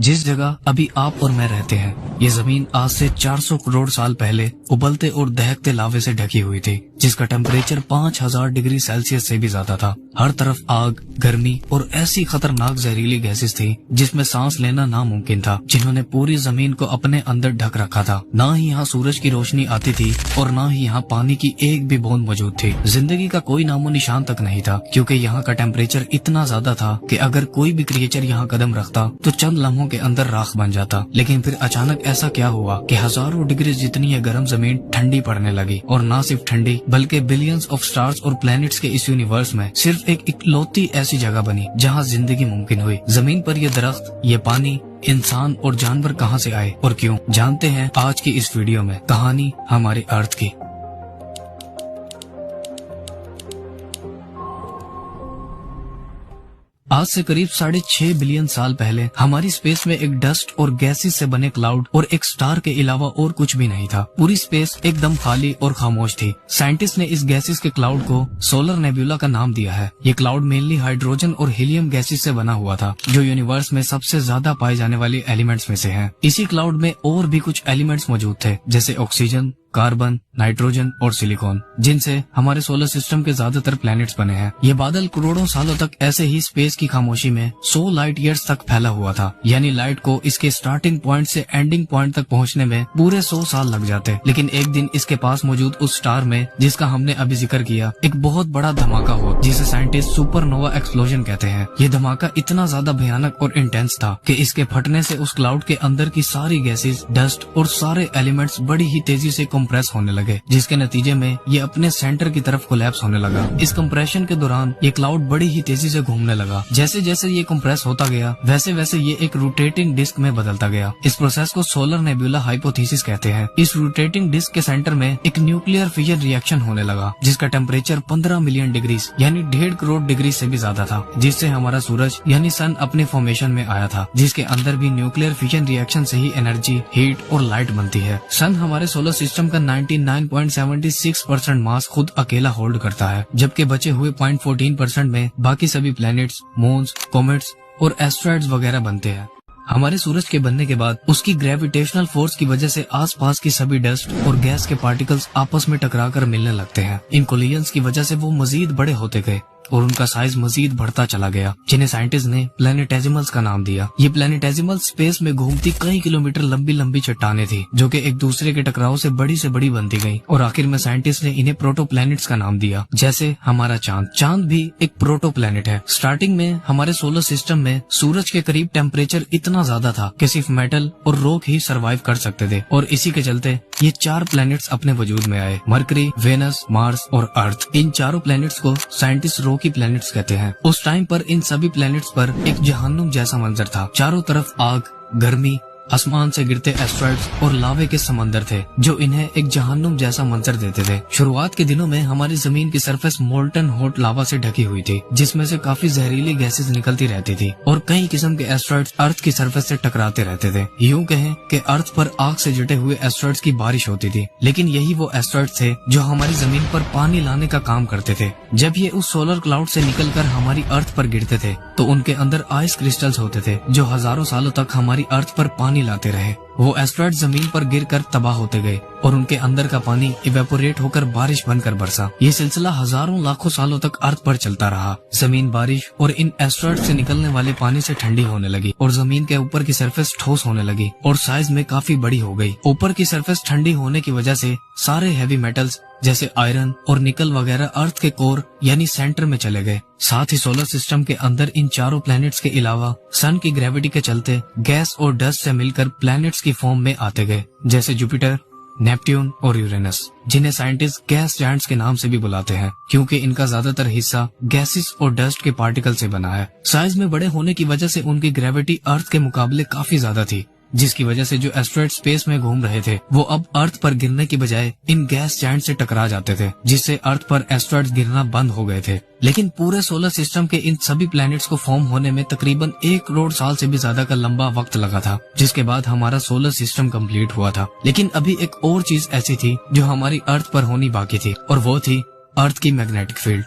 जिस जगह अभी आप और मैं रहते हैं, ये जमीन आज से 400 करोड़ साल पहले उबलते और दहकते लावे से ढकी हुई थी, जिसका टेम्परेचर 5000 डिग्री सेल्सियस से भी ज्यादा था। हर तरफ आग, गर्मी और ऐसी खतरनाक जहरीली गैसेस थी जिसमें सांस लेना नामुमकिन था, जिन्होंने पूरी जमीन को अपने अंदर ढक रखा था। ना ही यहाँ सूरज की रोशनी आती थी और ना ही यहाँ पानी की एक भी बूंद मौजूद थी। जिंदगी का कोई नामो निशान तक नहीं था, क्योंकि यहाँ का टेम्परेचर इतना ज्यादा था कि अगर कोई भी क्रिएचर यहाँ कदम रखता तो चंद लम्हों के अंदर राख बन जाता। लेकिन फिर अचानक ऐसा क्या हुआ कि हजारों डिग्री जितनी ये गर्म जमीन ठंडी पड़ने लगी, और न सिर्फ ठंडी बल्कि बिलियंस ऑफ स्टार्स और प्लैनेट्स के इस यूनिवर्स में सिर्फ एक इकलौती ऐसी जगह बनी जहाँ जिंदगी मुमकिन हुई। जमीन पर ये दरख्त, ये पानी, इंसान और जानवर कहाँ से आए और क्यों, जानते हैं आज की इस वीडियो में। कहानी हमारे अर्थ की। आज से करीब 6.5 बिलियन साल पहले हमारी स्पेस में एक डस्ट और गैसेस से बने क्लाउड और एक स्टार के अलावा और कुछ भी नहीं था। पूरी स्पेस एकदम खाली और खामोश थी। साइंटिस्ट ने इस गैसेस के क्लाउड को सोलर नेबुला का नाम दिया है। ये क्लाउड मेनली हाइड्रोजन और हीलियम गैसेस से बना हुआ था, जो यूनिवर्स में सबसे ज्यादा पाए जाने वाले एलिमेंट्स में से हैं। इसी क्लाउड में और भी कुछ एलिमेंट्स मौजूद थे, जैसे ऑक्सीजन, कार्बन, नाइट्रोजन और सिलिकॉन, जिनसे हमारे सोलर सिस्टम के ज्यादातर प्लैनेट्स बने हैं। ये बादल करोड़ों सालों तक ऐसे ही स्पेस की खामोशी में 100 लाइट ईयर्स तक फैला हुआ था। यानी लाइट को इसके स्टार्टिंग पॉइंट से एंडिंग पॉइंट तक पहुंचने में पूरे 100 साल लग जाते। लेकिन एक दिन इसके पास मौजूद उस स्टार में, जिसका हमने अभी जिक्र किया, एक बहुत बड़ा धमाका हुआ, जिसे साइंटिस्ट सुपरनोवा एक्सप्लोजन कहते हैं। ये धमाका इतना ज्यादा भयानक और इंटेंस था कि इसके फटने से उस क्लाउड के अंदर की सारी गैसेस, डस्ट और सारे एलिमेंट्स बड़ी ही तेजी से कंप्रेस होने लगे, जिसके नतीजे में ये अपने सेंटर की तरफ कोलैप्स होने लगा। इस कंप्रेशन के दौरान ये क्लाउड बड़ी ही तेजी से घूमने लगा। जैसे जैसे ये कंप्रेस होता गया, वैसे वैसे ये एक रोटेटिंग डिस्क में बदलता गया। इस प्रोसेस को सोलर नेबुला हाइपोथेसिस कहते हैं। इस रोटेटिंग डिस्क के सेंटर में एक न्यूक्लियर फिजन रिएक्शन होने लगा, जिसका टेम्परेचर 15 मिलियन डिग्री यानी 1.5 करोड़ डिग्री से भी ज्यादा था, जिससे हमारा सूरज यानी सन अपने फॉर्मेशन में आया था, जिसके अंदर भी न्यूक्लियर फिजन रिएक्शन से ही एनर्जी, हीट और लाइट बनती है। सन हमारे सोलर सिस्टम का 99.76% मास खुद अकेला होल्ड करता है, जबकि बचे हुए 0.14% में बाकी सभी प्लैनेट्स, मून्स, कॉमेट्स और एस्ट्रॉइड्स वगैरह बनते हैं। हमारे सूरज के बनने के बाद उसकी ग्रेविटेशनल फोर्स की वजह से आसपास की सभी डस्ट और गैस के पार्टिकल्स आपस में टकराकर मिलने लगते हैं। इन कोलिजन्स की वजह से वो मजीद बड़े होते गए और उनका साइज मजीद बढ़ता चला गया, जिन्हें साइंटिस्ट ने प्लैनेटेजिमल्स का नाम दिया। ये प्लैनेटेजिमल्स स्पेस में घूमती कई किलोमीटर लंबी लंबी चट्टानें थी, जो कि एक दूसरे के टकराव से बड़ी बनती गईं, और आखिर में साइंटिस्ट ने इन्हें प्रोटो प्लैनेट्स का नाम दिया। जैसे हमारा चांद। चांद भी एक प्रोटो प्लैनेट है। स्टार्टिंग में हमारे सोलर सिस्टम में सूरज के करीब टेम्परेचर इतना ज्यादा था कि सिर्फ मेटल और रॉक ही सर्वाइव कर सकते थे, और इसी के चलते ये 4 प्लैनेट्स अपने वजूद में आए: मरकरी, वेनस, मार्स और अर्थ। इन चारों प्लैनेट्स को साइंटिस्ट रॉकी प्लैनेट्स कहते हैं। उस टाइम पर इन सभी प्लैनेट्स पर एक जहन्नुम जैसा मंजर था। चारों तरफ आग, गर्मी, आसमान से गिरते एस्ट्रॉइड्स और लावे के समंदर थे, जो इन्हें एक जहन्नुम जैसा मंजर देते थे। शुरुआत के दिनों में हमारी जमीन की सरफेस मोल्टन हॉट लावा से ढकी हुई थी, जिसमें से काफी जहरीली गैसेस निकलती रहती थी, और कई किस्म के एस्ट्रॉइड्स अर्थ की सरफेस से टकराते रहते थे। यूं कहें कि अर्थ पर आग से जुटे हुए एस्ट्रॉइड्स की बारिश होती थी। लेकिन यही वो एस्ट्रॉइड्स थे जो हमारी जमीन पर पानी लाने का काम करते थे। जब ये उस सोलर क्लाउड से निकलकर हमारी अर्थ पर गिरते थे, तो उनके अंदर आइस क्रिस्टल्स होते थे, जो हजारों सालों तक हमारी अर्थ पर पानी लाते रहे। वो एस्ट्रॉइड जमीन पर गिरकर तबाह होते गए और उनके अंदर का पानी इवेपोरेट होकर बारिश बनकर बरसा। ये सिलसिला हजारों लाखों सालों तक अर्थ पर चलता रहा। जमीन बारिश और इन एस्ट्रॉइड से निकलने वाले पानी से ठंडी होने लगी, और जमीन के ऊपर की सरफेस ठोस होने लगी और साइज में काफी बड़ी हो गई। ऊपर की सरफेस ठंडी होने की वजह से सारे हैवी मेटल्स जैसे आयरन और निकल वगैरह अर्थ के कोर यानी सेंटर में चले गए। साथ ही सोलर सिस्टम के अंदर इन चारों प्लैनेट्स के अलावा सन की ग्रेविटी के चलते गैस और डस्ट से मिलकर प्लैनेट्स की फॉर्म में आते गए, जैसे जुपिटर, नेपट्यून और यूरेनस, जिन्हें साइंटिस्ट गैस जायंट्स के नाम से भी बुलाते हैं, क्योंकि इनका ज्यादातर हिस्सा गैसेस और डस्ट के पार्टिकल से बना है। साइज में बड़े होने की वजह से उनकी ग्रेविटी अर्थ के मुकाबले काफी ज्यादा थी, जिसकी वजह से जो एस्ट्रॉइड स्पेस में घूम रहे थे, वो अब अर्थ पर गिरने की बजाय इन गैस जायंट से टकरा जाते थे, जिससे अर्थ पर एस्ट्रॉइड गिरना बंद हो गए थे। लेकिन पूरे सोलर सिस्टम के इन सभी प्लैनेट्स को फॉर्म होने में तकरीबन 1 करोड़ साल से भी ज्यादा का लंबा वक्त लगा था, जिसके बाद हमारा सोलर सिस्टम कंप्लीट हुआ था। लेकिन अभी एक और चीज ऐसी थी जो हमारी अर्थ पर होनी बाकी थी, और वो थी अर्थ की मैग्नेटिक फील्ड।